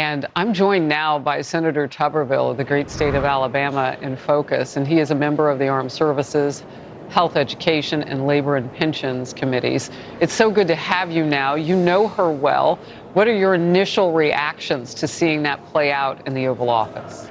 And I'm joined now by Senator Tuberville of the great state of Alabama in focus, and he is a member of the Armed Services, Health, Education, and Labor and Pensions committees. It's so good to have you now. You know her well. What are your initial reactions to seeing that play out in the Oval Office?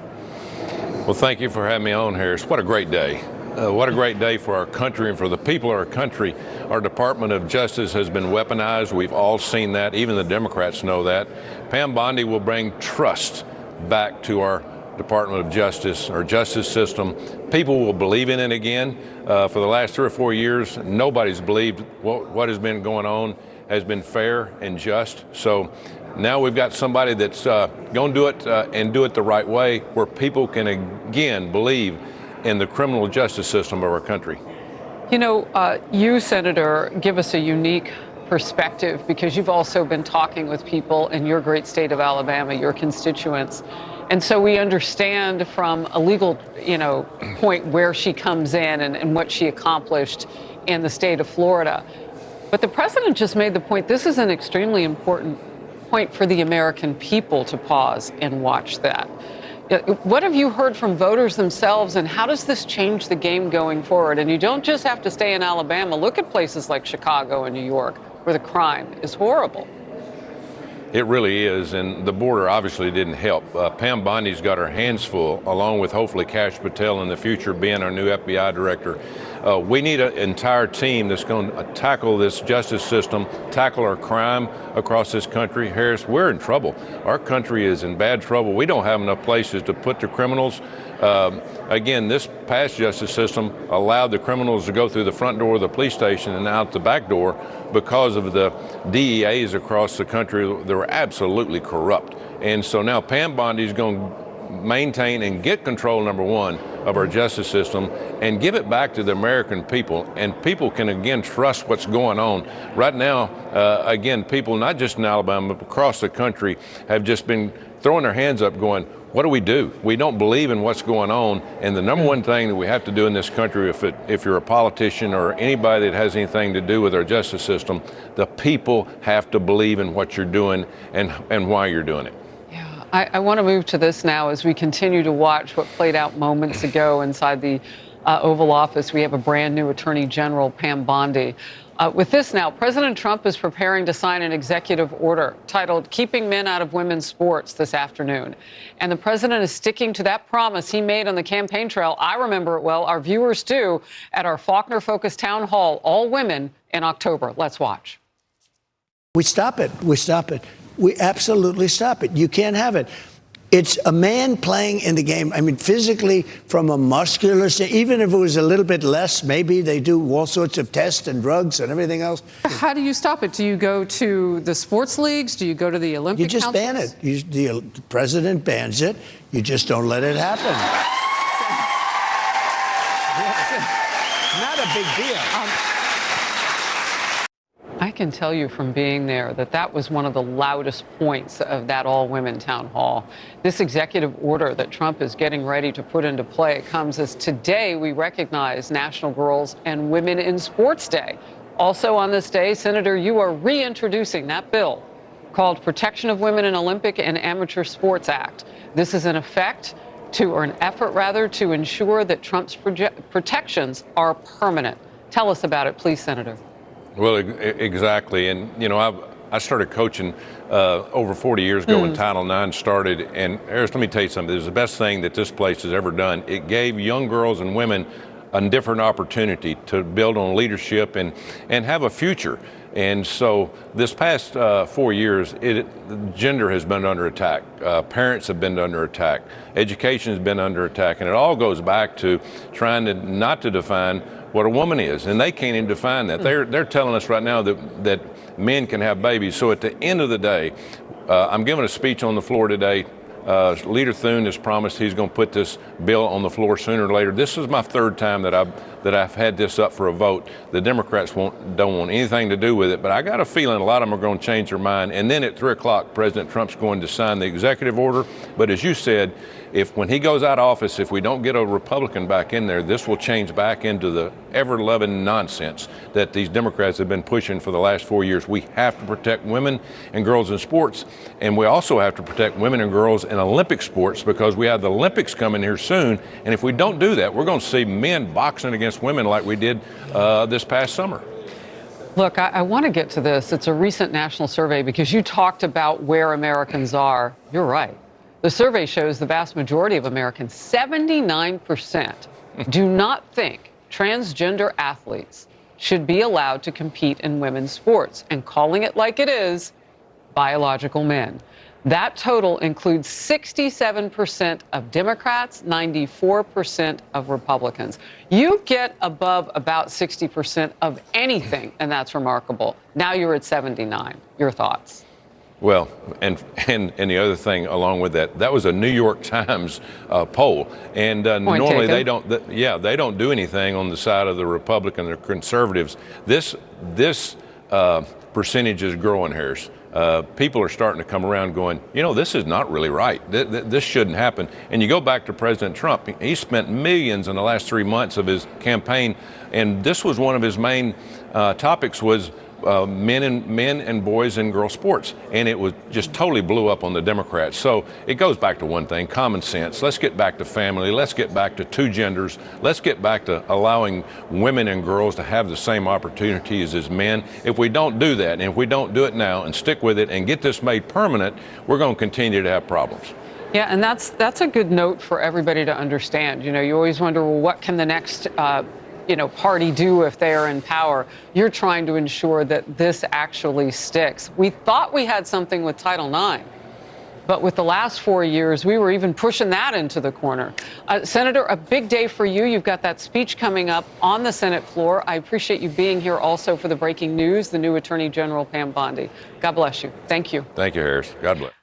Well, thank you for having me on, Harris. What a great day. What a great day for our country and for the people of our country. Our Department of Justice has been weaponized. We've all seen that. Even the Democrats know that. Pam Bondi will bring trust back to our Department of Justice, our justice system. People will believe in it again. For the last 3 or 4 years, nobody's believed what has been going on has been fair and just. So now we've got somebody that's going to do it and do it the right way, where people can again believe in the criminal justice system of our country. You know, you, Senator, give us a unique perspective because you've also been talking with people in your great state of Alabama, your constituents. And so we understand from a legal, point where she comes in and what she accomplished in the state of Florida. But the president just made the point, this is an extremely important point for the American people to pause and watch that. What have you heard from voters themselves, and how does this change the game going forward? And you don't just have to stay in Alabama. Look at places like Chicago and New York, where the crime is horrible. It really is, and the border obviously didn't help. Pam Bondi's got her hands full, along with hopefully Kash Patel in the future being our new FBI director. We need an entire team that's going to tackle this justice system, tackle our crime across this country. Harris, we're in trouble. Our country is in bad trouble. We don't have enough places to put the criminals. Again, this past justice system allowed the criminals to go through the front door of the police station and out the back door because of the DEAs across the country that were absolutely corrupt. And so now Pam Bondi is going to maintain and get control, number one, of our justice system and give it back to the American people. And people can again trust what's going on. Right now, again, people not just in Alabama, but across the country have just been throwing their hands up going, what do we do? We don't believe in what's going on. And the number one thing that we have to do in this country, if you're a politician or anybody that has anything to do with our justice system, the people have to believe in what you're doing and why you're doing it. I want to move to this now as we continue to watch what played out moments ago inside the Oval Office. We have a brand new Attorney General, Pam Bondi. With this now, President Trump is preparing to sign an executive order titled Keeping Men Out of Women's Sports this afternoon. And the president is sticking to that promise he made on the campaign trail. I remember it well. Our viewers do, at our Faulkner-focused town hall, all women, in October. Let's watch. We stop it. We stop it. We absolutely stop it. You can't have it. It's a man playing in the game. I mean, physically, from a muscular state, even if it was a little bit less, maybe they do all sorts of tests and drugs and everything else. How do you stop it? Do you go to the sports leagues? Do you go to the Olympic councils? You just ban it. The president bans it. You just don't let it happen. Not a big deal. I can tell you from being there that was one of the loudest points of that all-women town hall. This executive order that Trump is getting ready to put into play comes as today we recognize National Girls and Women in Sports Day. Also on this day, Senator, you are reintroducing that bill called Protection of Women in Olympic and Amateur Sports Act. This is an effort to ensure that Trump's protections are permanent. Tell us about it, please, Senator. Well, exactly. And, I started coaching over 40 years ago when Title IX started. And, Harris, let me tell you something. It was the best thing that this place has ever done. It gave young girls and women a different opportunity to build on leadership and have a future. And so this past 4 years, gender has been under attack. Parents have been under attack. Education has been under attack. And it all goes back to trying to not to define what a woman is, and they can't even define that. They're telling us right now that men can have babies. So at the end of the day, I'm giving a speech on the floor today Leader Thune has promised he's going to put this bill on the floor sooner or later. This is my third time that I've had this up for a vote. The Democrats don't want anything to do with it, but I got a feeling a lot of them are going to change their mind. And then at 3 o'clock, President Trump's going to sign the executive order. But as you said, when he goes out of office, if we don't get a Republican back in there, this will change back into the ever-loving nonsense that these Democrats have been pushing for the last 4 years. We have to protect women and girls in sports, and we also have to protect women and girls in Olympic sports because we have the Olympics coming here soon. And if we don't do that, we're going to see men boxing against women like we did this past summer. Look, I want to get to this. It's a recent national survey because you talked about where Americans are. You're right. The survey shows the vast majority of Americans, 79%, do not think transgender athletes should be allowed to compete in women's sports, and calling it like it is, biological men. That total includes 67% of Democrats, 94% of Republicans. You get above about 60% of anything, and that's remarkable. Now you're at 79. Your thoughts? Well, and the other thing along with that was a New York Times poll, and normally they don't do anything on the side of the Republican or conservatives. This percentage is growing, Harris. People are starting to come around going, this is not really right. This shouldn't happen. And you go back to President Trump. He spent millions in the last 3 months of his campaign, and this was one of his main topics was men and boys in girl sports, and it was just totally blew up on the Democrats. So it goes back to one thing: common sense. Let's get back to family. Let's get back to two genders. Let's get back to allowing women and girls to have the same opportunities as men. If we don't do that, and if we don't do it now and stick with it and get this made permanent, we're going to continue to have problems. Yeah, and that's a good note for everybody to understand. You always wonder, well, what can the next party do if they are in power? You're trying to ensure that this actually sticks. We thought we had something with Title IX, but with the last 4 years, we were even pushing that into the corner. Senator, a big day for you. You've got that speech coming up on the Senate floor. I appreciate you being here also for the breaking news, the new Attorney General, Pam Bondi. God bless you. Thank you. Thank you, Harris. God bless.